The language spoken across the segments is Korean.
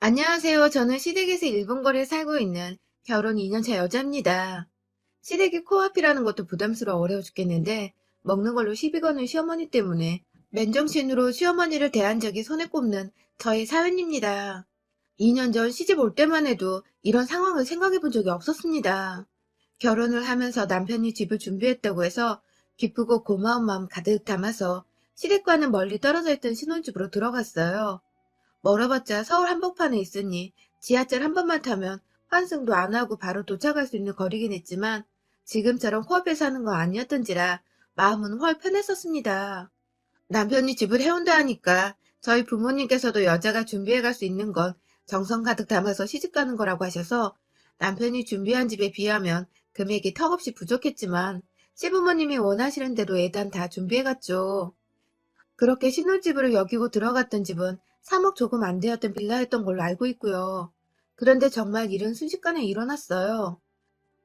안녕하세요. 저는 시댁에서 일본 거리에 살고 있는 결혼 2년차 여자입니다. 시댁이 코앞이라는 것도 부담스러워 어려워 죽겠는데 먹는 걸로 시비 거는 시어머니 때문에 맨정신으로 시어머니를 대한 적이 손에 꼽는 저희 사연입니다. 2년 전 시집 올 때만 해도 이런 상황을 생각해 본 적이 없었습니다. 결혼을 하면서 남편이 집을 준비했다고 해서 기쁘고 고마운 마음 가득 담아서 시댁과는 멀리 떨어져 있던 신혼집으로 들어갔어요. 멀어봤자 서울 한복판에 있으니 지하철 한 번만 타면 환승도 안 하고 바로 도착할 수 있는 거리긴 했지만 지금처럼 코앞에 사는 거 아니었던지라 마음은 훨 편했었습니다. 남편이 집을 해온다 하니까 저희 부모님께서도 여자가 준비해 갈 수 있는 건 정성 가득 담아서 시집 가는 거라고 하셔서 남편이 준비한 집에 비하면 금액이 턱없이 부족했지만 시부모님이 원하시는 대로 애단 다 준비해 갔죠. 그렇게 신혼집으로 여기고 들어갔던 집은 3억 조금 안 되었던 빌라였던 걸로 알고 있고요. 그런데 정말 일은 순식간에 일어났어요.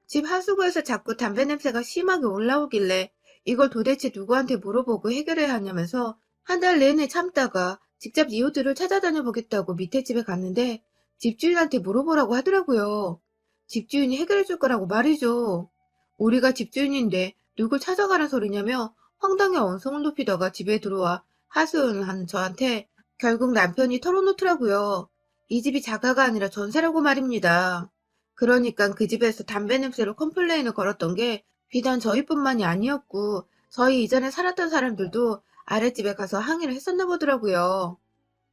집 하수구에서 자꾸 담배 냄새가 심하게 올라오길래 이걸 도대체 누구한테 물어보고 해결해야 하냐면서 한 달 내내 참다가 직접 이웃들을 찾아다녀 보겠다고 밑에 집에 갔는데 집주인한테 물어보라고 하더라고요. 집주인이 해결해 줄 거라고 말이죠. 우리가 집주인인데 누굴 찾아가란 소리냐며 황당해 언성을 높이다가 집에 들어와 하소연한 저한테 결국 남편이 털어놓더라고요. 이 집이 자가가 아니라 전세라고 말입니다. 그러니까 그 집에서 담배 냄새로 컴플레인을 걸었던 게 비단 저희뿐만이 아니었고 저희 이전에 살았던 사람들도 아랫집에 가서 항의를 했었나 보더라고요.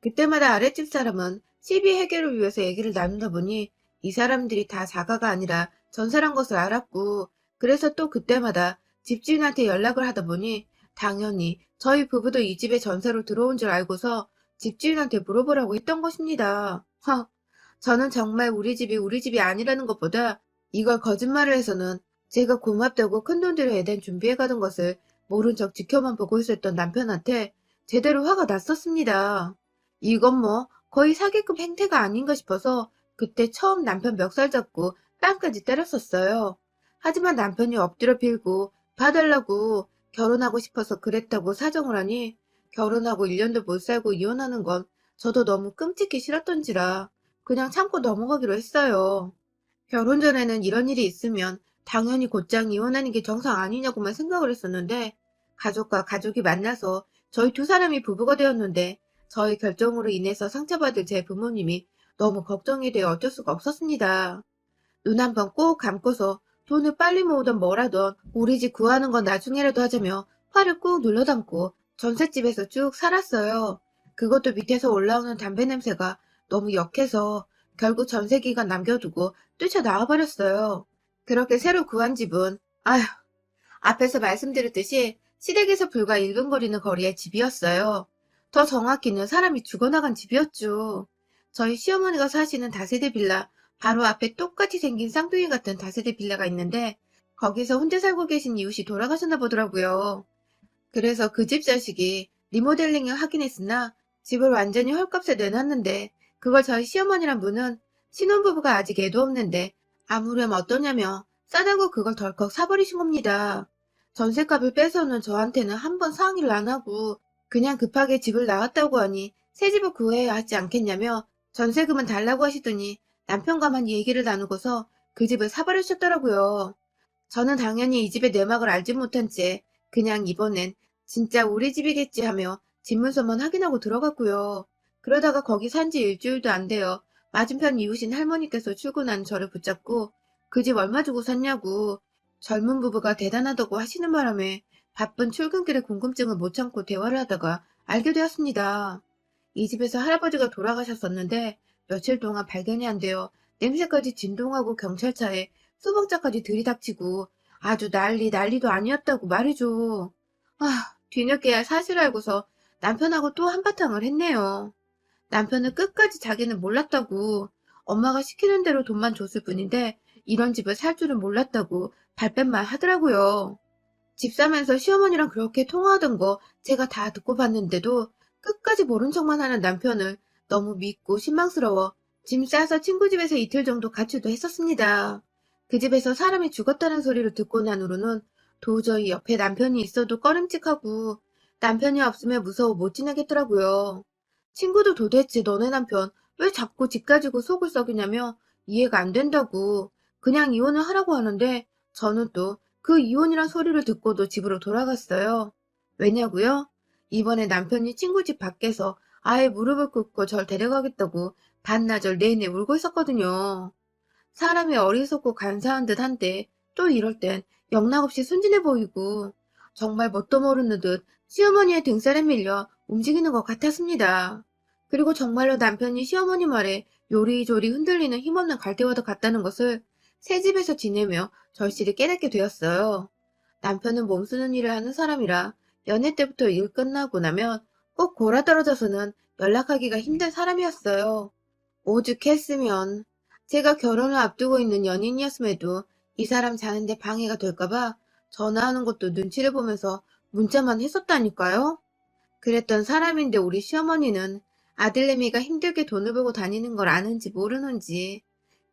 그때마다 아랫집 사람은 시비 해결을 위해서 얘기를 나누다 보니 이 사람들이 다 자가가 아니라 전세란 것을 알았고 그래서 또 그때마다 집주인한테 연락을 하다 보니 당연히 저희 부부도 이 집에 전세로 들어온 줄 알고서 집주인한테 물어보라고 했던 것입니다. 저는 정말 우리 집이 아니라는 것보다 이걸 거짓말을 해서는 제가 고맙다고 큰돈 들여 애단 준비해 가던 것을 모른 척 지켜만 보고 있었던 남편한테 제대로 화가 났었습니다. 이건 뭐 거의 사기급 행태가 아닌가 싶어서 그때 처음 남편 멱살 잡고 뺨까지 때렸었어요. 하지만 남편이 엎드려 빌고 봐달라고 결혼하고 싶어서 그랬다고 사정을 하니 결혼하고 1년도 못 살고 이혼하는 건 저도 너무 끔찍히 싫었던지라 그냥 참고 넘어가기로 했어요. 결혼 전에는 이런 일이 있으면 당연히 곧장 이혼하는 게 정상 아니냐고만 생각을 했었는데 가족과 가족이 만나서 저희 두 사람이 부부가 되었는데 저의 결정으로 인해서 상처받을 제 부모님이 너무 걱정이 되어 어쩔 수가 없었습니다. 눈 한 번 꼭 감고서 돈을 빨리 모으던 뭐라던 우리 집 구하는 건 나중에라도 하자며 화를 꾹 눌러 담고 전셋집에서 쭉 살았어요. 그것도 밑에서 올라오는 담배 냄새가 너무 역해서 결국 전세 기간 남겨두고 뛰쳐나와 버렸어요. 그렇게 새로 구한 집은 아휴, 앞에서 말씀드렸듯이 시댁에서 불과 1분 거리는 거리의 집이었어요. 더 정확히는 사람이 죽어나간 집이었죠. 저희 시어머니가 사시는 다세대 빌라 바로 앞에 똑같이 생긴 쌍둥이 같은 다세대 빌라가 있는데 거기서 혼자 살고 계신 이웃이 돌아가셨나 보더라고요. 그래서 그 집 자식이 리모델링을 하긴 했으나 집을 완전히 헐값에 내놨는데 그걸 저희 시어머니란 분은 신혼부부가 아직 애도 없는데 아무렴 어떠냐며 싸다고 그걸 덜컥 사버리신 겁니다. 전셋값을 빼서는 저한테는 한 번 상의를 안 하고 그냥 급하게 집을 나왔다고 하니 새 집을 구해야 하지 않겠냐며 전세금은 달라고 하시더니 남편과만 얘기를 나누고서 그 집을 사버리셨더라고요. 저는 당연히 이 집의 내막을 알지 못한 채 그냥 이번엔 진짜 우리 집이겠지 하며 집문서만 확인하고 들어갔고요. 그러다가 거기 산지 일주일도 안 되어 맞은편 이웃인 할머니께서 출근한 저를 붙잡고 그 집 얼마 주고 샀냐고 젊은 부부가 대단하다고 하시는 바람에 바쁜 출근길에 궁금증을 못 참고 대화를 하다가 알게 되었습니다. 이 집에서 할아버지가 돌아가셨었는데 며칠 동안 발견이 안 되어 냄새까지 진동하고 경찰차에 수복자까지 들이닥치고 아주 난리도 아니었다고 말이죠. 뒤늦게야 사실 알고서 남편하고 또 한바탕을 했네요. 남편은 끝까지 자기는 몰랐다고 엄마가 시키는 대로 돈만 줬을 뿐인데 이런 집을 살 줄은 몰랐다고 발뺌만 하더라고요. 집 사면서 시어머니랑 그렇게 통화하던 거 제가 다 듣고 봤는데도 끝까지 모른 척만 하는 남편을 너무 믿고 실망스러워 짐 싸서 친구 집에서 이틀 정도 가출도 했었습니다. 그 집에서 사람이 죽었다는 소리를 듣고 난 후로는 도저히 옆에 남편이 있어도 꺼림칙하고 남편이 없으면 무서워 못 지내겠더라고요. 친구도 도대체 너네 남편 왜 자꾸 집 가지고 속을 썩이냐며 이해가 안 된다고. 그냥 이혼을 하라고 하는데 저는 또 그 이혼이란 소리를 듣고도 집으로 돌아갔어요. 왜냐고요? 이번에 남편이 친구 집 밖에서 아예 무릎을 꿇고 절 데려가겠다고 반나절 내내 울고 있었거든요. 사람이 어리석고 간사한 듯 한데 또 이럴 땐 영락없이 순진해 보이고 정말 뭣도 모르는 듯 시어머니의 등살에 밀려 움직이는 것 같았습니다. 그리고 정말로 남편이 시어머니 말에 요리조리 흔들리는 힘없는 갈대와도 같다는 것을 새집에서 지내며 절실히 깨닫게 되었어요. 남편은 몸쓰는 일을 하는 사람이라 연애 때부터 일 끝나고 나면 꼭 골아떨어져서는 연락하기가 힘든 사람이었어요. 오죽했으면 제가 결혼을 앞두고 있는 연인이었음에도 이 사람 자는데 방해가 될까봐 전화하는 것도 눈치를 보면서 문자만 했었다니까요. 그랬던 사람인데 우리 시어머니는 아들내미가 힘들게 돈을 벌고 다니는 걸 아는지 모르는지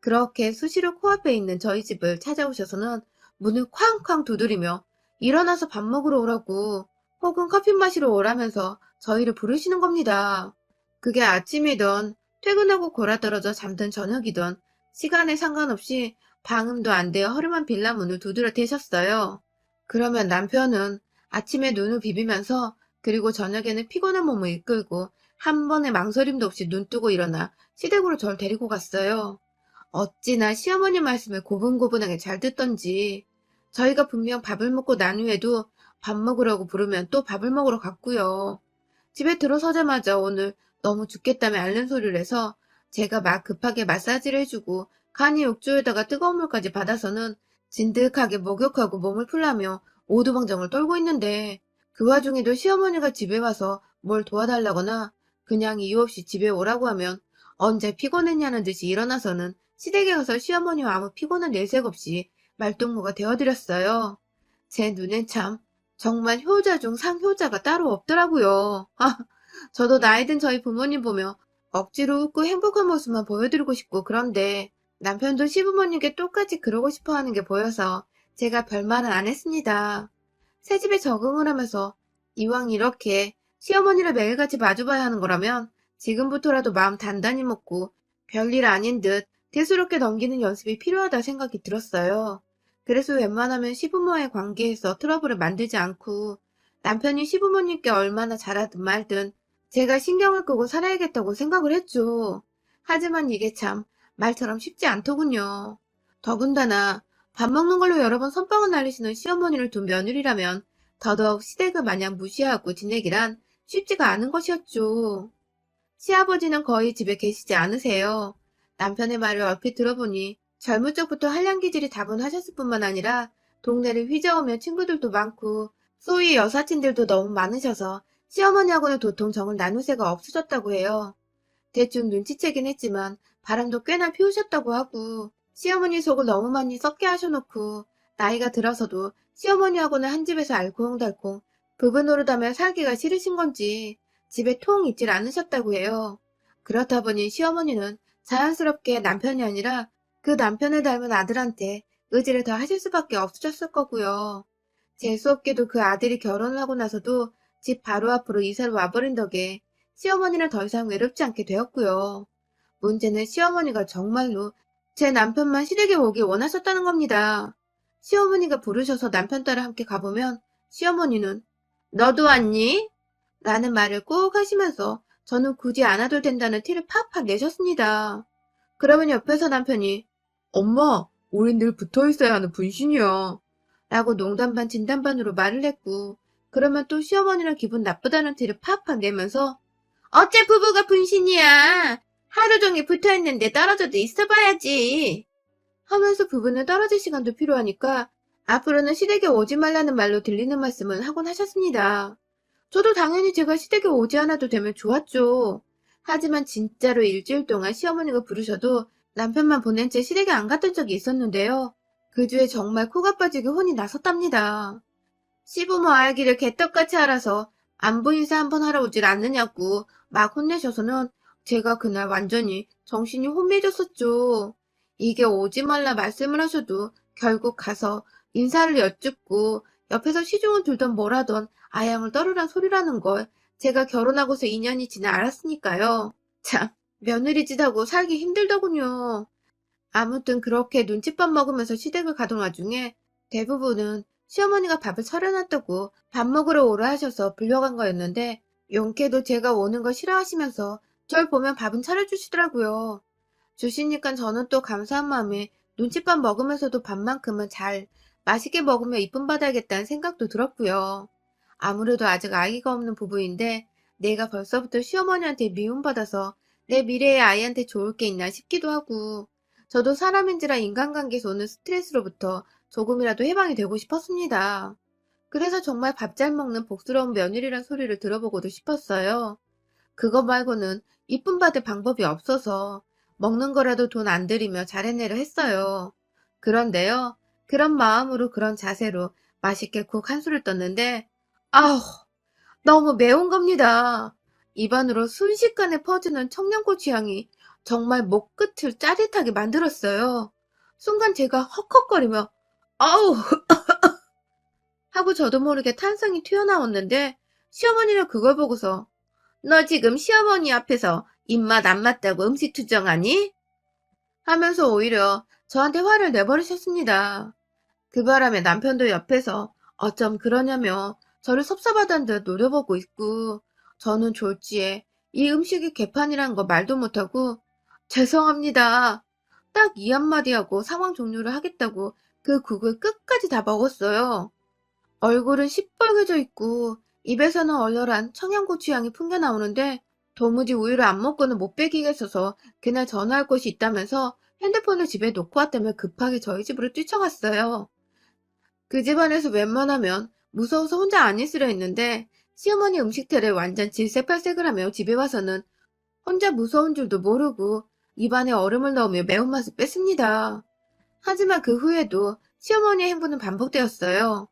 그렇게 수시로 코앞에 있는 저희 집을 찾아오셔서는 문을 쾅쾅 두드리며 일어나서 밥 먹으러 오라고 혹은 커피 마시러 오라면서 저희를 부르시는 겁니다. 그게 아침이던 퇴근하고 골아떨어져 잠든 저녁이던 시간에 상관없이 방음도 안 되어 허름한 빌라 문을 두드려 대셨어요. 그러면 남편은 아침에 눈을 비비면서 그리고 저녁에는 피곤한 몸을 이끌고 한 번의 망설임도 없이 눈 뜨고 일어나 시댁으로 절 데리고 갔어요. 어찌나 시어머니 말씀을 고분고분하게 잘 듣던지 저희가 분명 밥을 먹고 난 후에도 밥 먹으라고 부르면 또 밥을 먹으러 갔고요. 집에 들어서자마자 오늘 너무 죽겠다며 앓는 소리를 해서 제가 막 급하게 마사지를 해주고 간이 욕조에다가 뜨거운 물까지 받아서는 진득하게 목욕하고 몸을 풀라며 오두방정을 떨고 있는데 그 와중에도 시어머니가 집에 와서 뭘 도와달라거나 그냥 이유 없이 집에 오라고 하면 언제 피곤했냐는 듯이 일어나서는 시댁에 가서 시어머니와 아무 피곤한 내색 없이 말동무가 되어드렸어요. 제 눈엔 참 정말 효자 중 상효자가 따로 없더라고요. 저도 나이 든 저희 부모님 보며 억지로 웃고 행복한 모습만 보여드리고 싶고 그런데 남편도 시부모님께 똑같이 그러고 싶어 하는 게 보여서 제가 별말은 안 했습니다. 새집에 적응을 하면서 이왕 이렇게 시어머니를 매일같이 마주봐야 하는 거라면 지금부터라도 마음 단단히 먹고 별일 아닌 듯 대수롭게 넘기는 연습이 필요하다 생각이 들었어요. 그래서 웬만하면 시부모와의 관계에서 트러블을 만들지 않고 남편이 시부모님께 얼마나 잘하든 말든 제가 신경을 끄고 살아야겠다고 생각을 했죠. 하지만 이게 참 말처럼 쉽지 않더군요. 더군다나 밥 먹는 걸로 여러 번 선빵을 날리시는 시어머니를 둔 며느리라면 더더욱 시댁을 마냥 무시하고 지내기란 쉽지가 않은 것이었죠. 시아버지는 거의 집에 계시지 않으세요. 남편의 말을 얼핏 들어보니 젊은 적부터 한량기질이 다분하셨을 뿐만 아니라 동네를 휘저으며 친구들도 많고 소위 여사친들도 너무 많으셔서 시어머니하고는 도통 정을 나눌 새가 없으셨다고 해요. 대충 눈치채긴 했지만 바람도 꽤나 피우셨다고 하고 시어머니 속을 너무 많이 썩게 하셔놓고 나이가 들어서도 시어머니하고는 한 집에서 알콩달콩 부부 노릇하며 살기가 싫으신 건지 집에 통 있질 않으셨다고 해요. 그렇다 보니 시어머니는 자연스럽게 남편이 아니라 그 남편을 닮은 아들한테 의지를 더 하실 수밖에 없으셨을 거고요. 재수없게도 그 아들이 결혼을 하고 나서도 집 바로 앞으로 이사를 와버린 덕에 시어머니는 더 이상 외롭지 않게 되었고요. 문제는 시어머니가 정말로 제 남편만 시댁에 오길 원하셨다는 겁니다. 시어머니가 부르셔서 남편 따라 함께 가보면 시어머니는 너도 왔니? 라는 말을 꼭 하시면서 저는 굳이 안 와도 된다는 티를 팍팍 내셨습니다. 그러면 옆에서 남편이 엄마, 우린 늘 붙어 있어야 하는 분신이야. 라고 농담 반 진담 반으로 말을 했고 그러면 또 시어머니랑 기분 나쁘다는 티를 팍팍 내면서 어째 부부가 분신이야. 하루 종일 붙어있는데 떨어져도 있어봐야지. 하면서 부부는 떨어질 시간도 필요하니까 앞으로는 시댁에 오지 말라는 말로 들리는 말씀은 하곤 하셨습니다. 저도 당연히 제가 시댁에 오지 않아도 되면 좋았죠. 하지만 진짜로 일주일 동안 시어머니가 부르셔도 남편만 보낸 채 시댁에 안 갔던 적이 있었는데요. 그 주에 정말 코가 빠지게 혼이 났었답니다. 시부모 알기를 개떡같이 알아서 안부 인사 한번 하러 오질 않느냐고 막 혼내셔서는 제가 그날 완전히 정신이 혼미해졌었죠. 이게 오지 말라 말씀을 하셔도 결국 가서 인사를 여쭙고 옆에서 시중을 들던 뭐라던 아양을 떨으란 소리라는 걸 제가 결혼하고서 2년이 지나 알았으니까요. 참, 며느리 짓하고 살기 힘들더군요. 아무튼 그렇게 눈칫밥 먹으면서 시댁을 가던 와중에 대부분은 시어머니가 밥을 차려놨다고 밥 먹으러 오라 하셔서 불려간 거였는데 용케도 제가 오는 거 싫어하시면서 절 보면 밥은 차려주시더라고요. 주시니까 저는 또 감사한 마음에 눈칫밥 먹으면서도 밥만큼은 잘 맛있게 먹으며 이쁨 받아야겠다는 생각도 들었고요. 아무래도 아직 아이가 없는 부부인데 내가 벌써부터 시어머니한테 미움받아서 내 미래의 아이한테 좋을 게 있나 싶기도 하고 저도 사람인지라 인간관계에서 오는 스트레스로부터 조금이라도 해방이 되고 싶었습니다. 그래서 정말 밥 잘 먹는 복스러운 며느리란 소리를 들어보고도 싶었어요. 그거 말고는 이쁨 받을 방법이 없어서 먹는 거라도 돈 안 들이며 잘해내려 했어요. 그런데요, 그런 마음으로 그런 자세로 맛있게 국 한 술을 떴는데, 아우, 너무 매운 겁니다. 입안으로 순식간에 퍼지는 청양고추 향이 정말 목 끝을 짜릿하게 만들었어요. 순간 제가 헉헉거리며, 아우! 하고 저도 모르게 탄성이 튀어나왔는데, 시어머니는 그걸 보고서 너 지금 시어머니 앞에서 입맛 안 맞다고 음식 투정하니? 하면서 오히려 저한테 화를 내버리셨습니다. 그 바람에 남편도 옆에서 어쩜 그러냐며 저를 섭섭하다는 듯 노려보고 있고 저는 졸지에 이 음식이 개판이란 거 말도 못하고 죄송합니다. 딱 이 한마디 하고 상황 종료를 하겠다고 그 국을 끝까지 다 먹었어요. 얼굴은 시뻘개져 있고 입에서는 얼얼한 청양고추 향이 풍겨나오는데 도무지 우유를 안 먹고는 못 베기겠어서 그날 전화할 곳이 있다면서 핸드폰을 집에 놓고 왔다며 급하게 저희 집으로 뛰쳐갔어요. 그 집안에서 웬만하면 무서워서 혼자 안 있으려 했는데 시어머니 음식틀에 완전 질색팔색을 하며 집에 와서는 혼자 무서운 줄도 모르고 입안에 얼음을 넣으며 매운맛을 뺐습니다. 하지만 그 후에도 시어머니의 행보는 반복되었어요.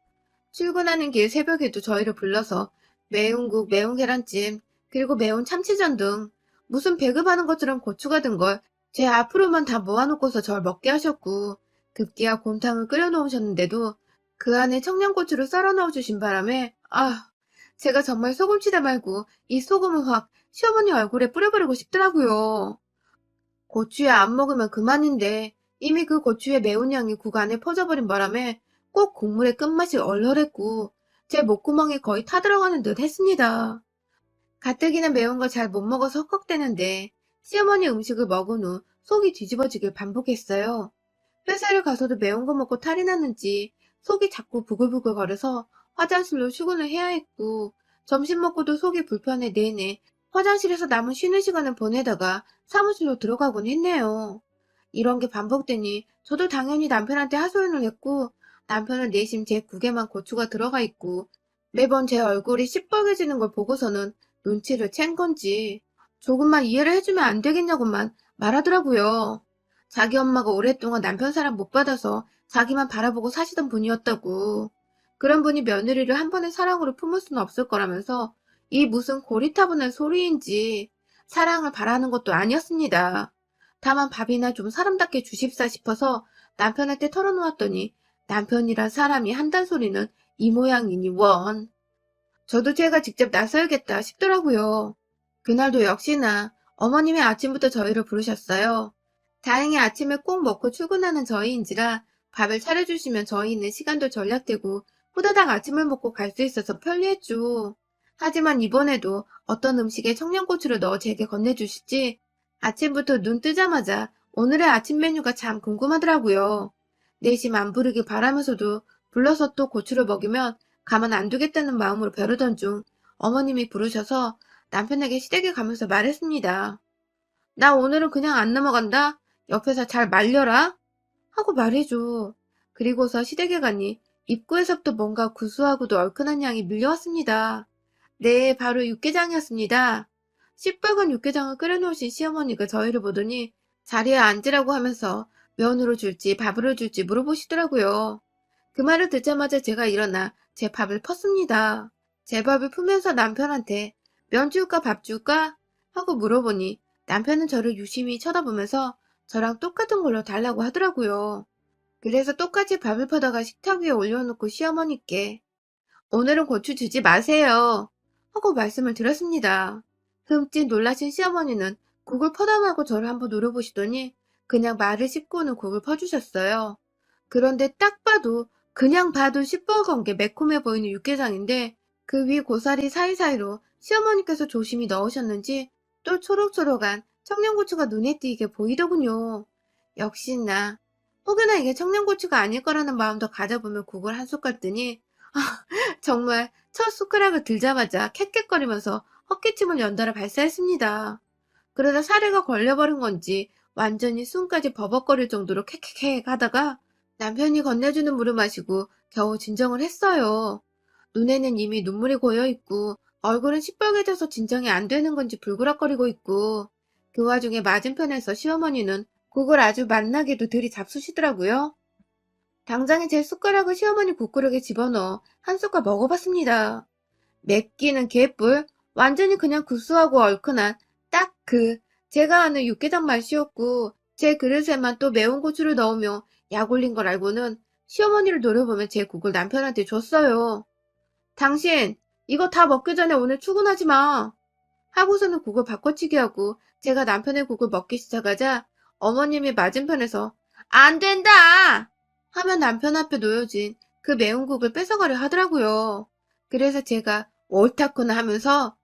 출근하는 길 새벽에도 저희를 불러서 매운 국, 매운 계란찜, 그리고 매운 참치전 등 무슨 배급하는 것처럼 고추가 든 걸 제 앞으로만 다 모아놓고서 절 먹게 하셨고 급기야 곰탕을 끓여놓으셨는데도 그 안에 청양고추를 썰어 넣어주신 바람에 제가 정말 소금치다 말고 이 소금을 확 시어머니 얼굴에 뿌려버리고 싶더라고요. 고추에 안 먹으면 그만인데 이미 그 고추의 매운 향이 국 안에 퍼져버린 바람에 꼭 국물의 끝맛이 얼얼했고 제 목구멍에 거의 타들어가는 듯 했습니다. 가뜩이나 매운 걸 잘 못 먹어서 헉헉대는데 시어머니 음식을 먹은 후 속이 뒤집어지길 반복했어요. 회사를 가서도 매운 거 먹고 탈이 났는지 속이 자꾸 부글부글 거려서 화장실로 출근을 해야 했고 점심 먹고도 속이 불편해 내내 화장실에서 남은 쉬는 시간을 보내다가 사무실로 들어가곤 했네요. 이런 게 반복되니 저도 당연히 남편한테 하소연을 했고 남편은 내심 제 국에만 고추가 들어가 있고 매번 제 얼굴이 시뻘개지는 걸 보고서는 눈치를 챈 건지 조금만 이해를 해주면 안 되겠냐고만 말하더라고요. 자기 엄마가 오랫동안 남편 사랑 못 받아서 자기만 바라보고 사시던 분이었다고. 그런 분이 며느리를 한 번의 사랑으로 품을 수는 없을 거라면서 이 무슨 고리타분한 소리인지 사랑을 바라는 것도 아니었습니다. 다만 밥이나 좀 사람답게 주십사 싶어서 남편한테 털어놓았더니 남편이란 사람이 한단 소리는 이 모양이니 원. 저도 제가 직접 나서야겠다 싶더라고요. 그날도 역시나 어머님이 아침부터 저희를 부르셨어요. 다행히 아침에 꼭 먹고 출근하는 저희인지라 밥을 차려주시면 저희는 시간도 절약되고 후다닥 아침을 먹고 갈 수 있어서 편리했죠. 하지만 이번에도 어떤 음식에 청양고추를 넣어 제게 건네주실지 아침부터 눈 뜨자마자 오늘의 아침 메뉴가 참 궁금하더라고요. 내심 안 부르길 바라면서도 불러서 또 고추를 먹이면 가만 안 두겠다는 마음으로 벼르던 중 어머님이 부르셔서 남편에게 시댁에 가면서 말했습니다. 나 오늘은 그냥 안 넘어간다. 옆에서 잘 말려라. 하고 말해줘. 그리고서 시댁에 가니 입구에서부터 뭔가 구수하고도 얼큰한 향이 밀려왔습니다. 네, 바로 육개장이었습니다. 시뻘건 육개장을 끓여놓으신 시어머니가 저희를 보더니 자리에 앉으라고 하면서 면으로 줄지 밥으로 줄지 물어보시더라고요. 그 말을 듣자마자 제가 일어나 제 밥을 펐습니다. 제 밥을 풀면서 남편한테 면 줄까 밥 줄까? 하고 물어보니 남편은 저를 유심히 쳐다보면서 저랑 똑같은 걸로 달라고 하더라고요. 그래서 똑같이 밥을 퍼다가 식탁 위에 올려놓고 시어머니께 오늘은 고추 주지 마세요. 하고 말씀을 드렸습니다. 흠칫 놀라신 시어머니는 국을 퍼다 말고 저를 한번 노려보시더니 그냥 말을 씹고는 국을 퍼주셨어요. 그런데 딱 봐도 그냥 봐도 시뻘건 게 매콤해 보이는 육개장인데 그 위 고사리 사이사이로 시어머니께서 조심히 넣으셨는지 또 초록초록한 청양고추가 눈에 띄게 보이더군요. 역시나 혹여나 이게 청양고추가 아닐 거라는 마음도 가져보면 국을 한 숟갈 뜨니 정말 첫 숟가락을 들자마자 캑캑거리면서 헛기침을 연달아 발사했습니다. 그러다 사례가 걸려버린 건지 완전히 숨까지 버벅거릴 정도로 캑캑캑 하다가 남편이 건네주는 물을 마시고 겨우 진정을 했어요. 눈에는 이미 눈물이 고여있고 얼굴은 시뻘개져서 진정이 안 되는 건지 불그락거리고 있고 그 와중에 맞은편에서 시어머니는 국을 아주 맛나게도 들이잡수시더라고요. 당장에 제 숟가락을 시어머니 국그릇에 집어넣어 한 숟갈 먹어봤습니다. 맵기는 개뿔, 완전히 그냥 구수하고 얼큰한 딱 제가 아는 육개장 맛이었고 제 그릇에만 또 매운 고추를 넣으며 약 올린 걸 알고는 시어머니를 노려보며 제 국을 남편한테 줬어요. 당신 이거 다 먹기 전에 오늘 출근하지 마. 하고서는 국을 바꿔치기 하고 제가 남편의 국을 먹기 시작하자 어머님이 맞은편에서 안 된다! 하면 남편 앞에 놓여진 그 매운 국을 뺏어가려 하더라고요. 그래서 제가 옳다구나 하면서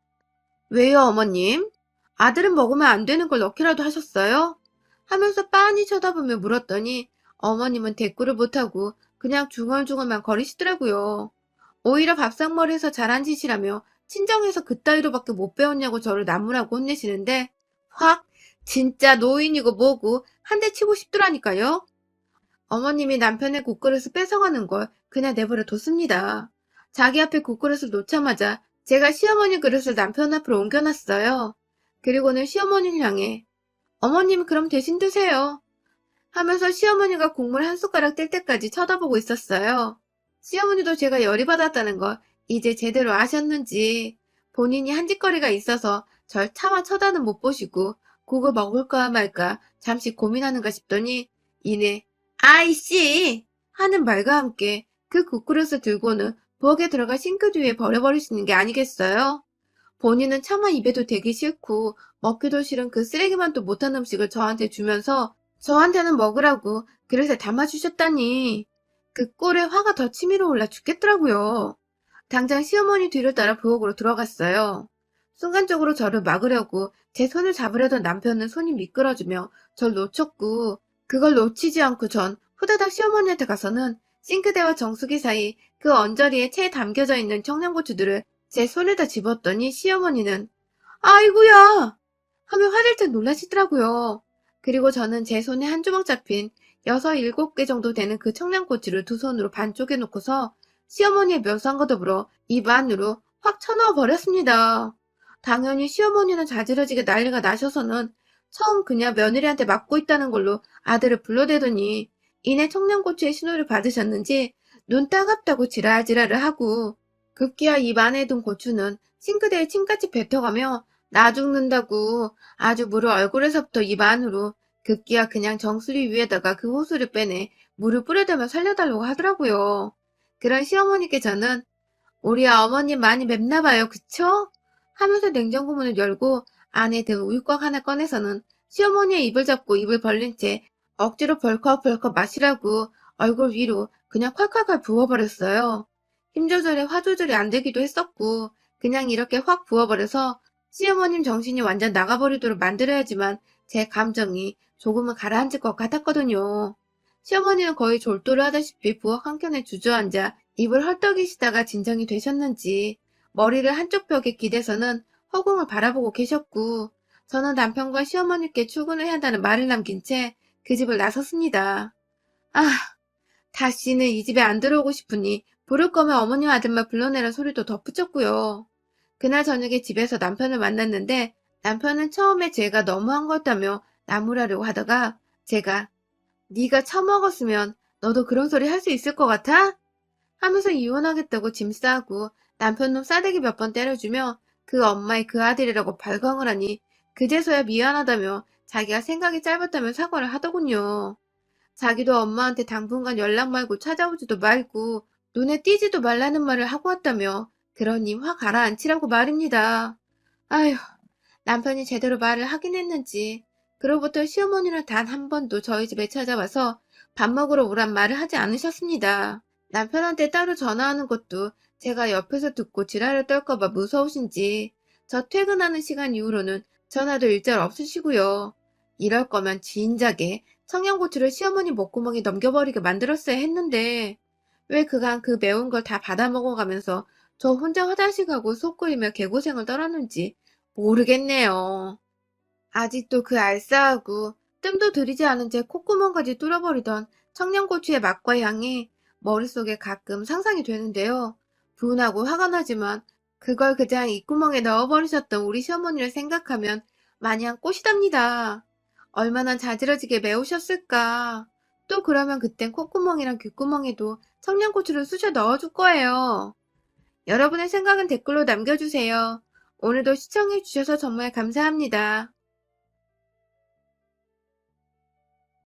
왜요 어머님? 아들은 먹으면 안 되는 걸 넣기라도 하셨어요? 하면서 빤히 쳐다보며 물었더니 어머님은 대꾸를 못하고 그냥 중얼중얼만 거리시더라고요. 오히려 밥상머리에서 잘한 짓이라며 친정에서 그따위로밖에 못 배웠냐고 저를 나무라고 혼내시는데 확 진짜 노인이고 뭐고 한 대 치고 싶더라니까요. 어머님이 남편의 국그릇을 뺏어가는 걸 그냥 내버려 뒀습니다. 자기 앞에 국그릇을 놓자마자 제가 시어머니 그릇을 남편 앞으로 옮겨놨어요. 그리고는 시어머니를 향해 어머님 그럼 대신 드세요. 하면서 시어머니가 국물 한 숟가락 뗄 때까지 쳐다보고 있었어요. 시어머니도 제가 열이 받았다는 걸 이제 제대로 아셨는지 본인이 한 짓거리가 있어서 절 차마 쳐다는 못 보시고 국을 먹을까 말까 잠시 고민하는가 싶더니 이내 아이씨 하는 말과 함께 그 국그릇을 들고는 부엌에 들어가 싱크대 위에 버려버리시는 게 아니겠어요? 본인은 차마 입에도 대기 싫고 먹기도 싫은 그 쓰레기만도 못한 음식을 저한테 주면서 저한테는 먹으라고 그릇에 담아주셨다니 그 꼴에 화가 더 치밀어 올라 죽겠더라고요. 당장 시어머니 뒤를 따라 부엌으로 들어갔어요. 순간적으로 저를 막으려고 제 손을 잡으려던 남편은 손이 미끄러지며 절 놓쳤고 그걸 놓치지 않고 전 후다닥 시어머니한테 가서는 싱크대와 정수기 사이 그 언저리에 채 담겨져 있는 청양고추들을 제 손에다 집었더니 시어머니는 아이고야 하며 화들 듯 놀라시더라고요. 그리고 저는 제 손에 한 주먹 잡힌 6, 7개 정도 되는 그 청양고추를 두 손으로 반쪽에 놓고서 시어머니의 묘상과 더불어 입 안으로 확 쳐넣어 버렸습니다. 당연히 시어머니는 자지러지게 난리가 나셔서는 처음 그냥 며느리한테 맞고 있다는 걸로 아들을 불러대더니 이내 청양고추의 신호를 받으셨는지 눈 따갑다고 지랄지랄을 하고 급기야 입 안에 둔 고추는 싱크대에 침같이 뱉어가며 나 죽는다고 아주 물을 얼굴에서부터 입 안으로 급기야 그냥 정수리 위에다가 그 호수를 빼내 물을 뿌려대며 살려달라고 하더라고요. 그런 시어머니께 저는 우리 어머님 많이 맵나 봐요, 그쵸? 하면서 냉장고 문을 열고 안에 든 우유곽 하나 꺼내서는 시어머니의 입을 잡고 입을 벌린 채 억지로 벌컥벌컥 마시라고 얼굴 위로 그냥 콸콸콸 부어버렸어요. 힘 조절에 화 조절이 안 되기도 했었고 그냥 이렇게 확 부어버려서 시어머님 정신이 완전 나가버리도록 만들어야지만 제 감정이 조금은 가라앉을 것 같았거든요. 시어머니는 거의 졸도를 하다시피 부엌 한켠에 주저앉아 입을 헐떡이시다가 진정이 되셨는지 머리를 한쪽 벽에 기대서는 허공을 바라보고 계셨고 저는 남편과 시어머니께 출근을 해야 한다는 말을 남긴 채 그 집을 나섰습니다. 아, 다시는 이 집에 안 들어오고 싶으니 부를 거면 어머님 아들만 불러내란 소리도 덧붙였고요. 그날 저녁에 집에서 남편을 만났는데 남편은 처음에 제가 너무한 것 같다며 나무라려고 하다가 제가 네가 처먹었으면 너도 그런 소리 할 수 있을 것 같아? 하면서 이혼하겠다고 짐 싸고 남편 놈 싸대기 몇 번 때려주며 그 엄마의 그 아들이라고 발광을 하니 그제서야 미안하다며 자기가 생각이 짧았다며 사과를 하더군요. 자기도 엄마한테 당분간 연락 말고 찾아오지도 말고 눈에 띄지도 말라는 말을 하고 왔다며 그러니 화 가라앉히라고 말입니다. 아휴, 남편이 제대로 말을 하긴 했는지 그로부터 시어머니는 단 한 번도 저희 집에 찾아와서 밥 먹으러 오란 말을 하지 않으셨습니다. 남편한테 따로 전화하는 것도 제가 옆에서 듣고 지랄을 떨까봐 무서우신지 저 퇴근하는 시간 이후로는 전화도 일절 없으시고요. 이럴 거면 진작에 청양고추를 시어머니 목구멍에 넘겨버리게 만들었어야 했는데 왜 그간 그 매운 걸 다 받아 먹어가면서 저 혼자 화장실 가고 속 끓이며 개고생을 떨었는지 모르겠네요. 아직도 그 알싸하고 뜸도 들이지 않은 채 콧구멍까지 뚫어버리던 청양고추의 맛과 향이 머릿속에 가끔 상상이 되는데요. 분하고 화가 나지만 그걸 그냥 입구멍에 넣어버리셨던 우리 시어머니를 생각하면 마냥 꽃이답니다. 얼마나 자지러지게 매우셨을까. 또 그러면 그땐 콧구멍이랑 귓구멍에도 청양고추를 쑤셔 넣어줄 거예요. 여러분의 생각은 댓글로 남겨주세요. 오늘도 시청해주셔서 정말 감사합니다.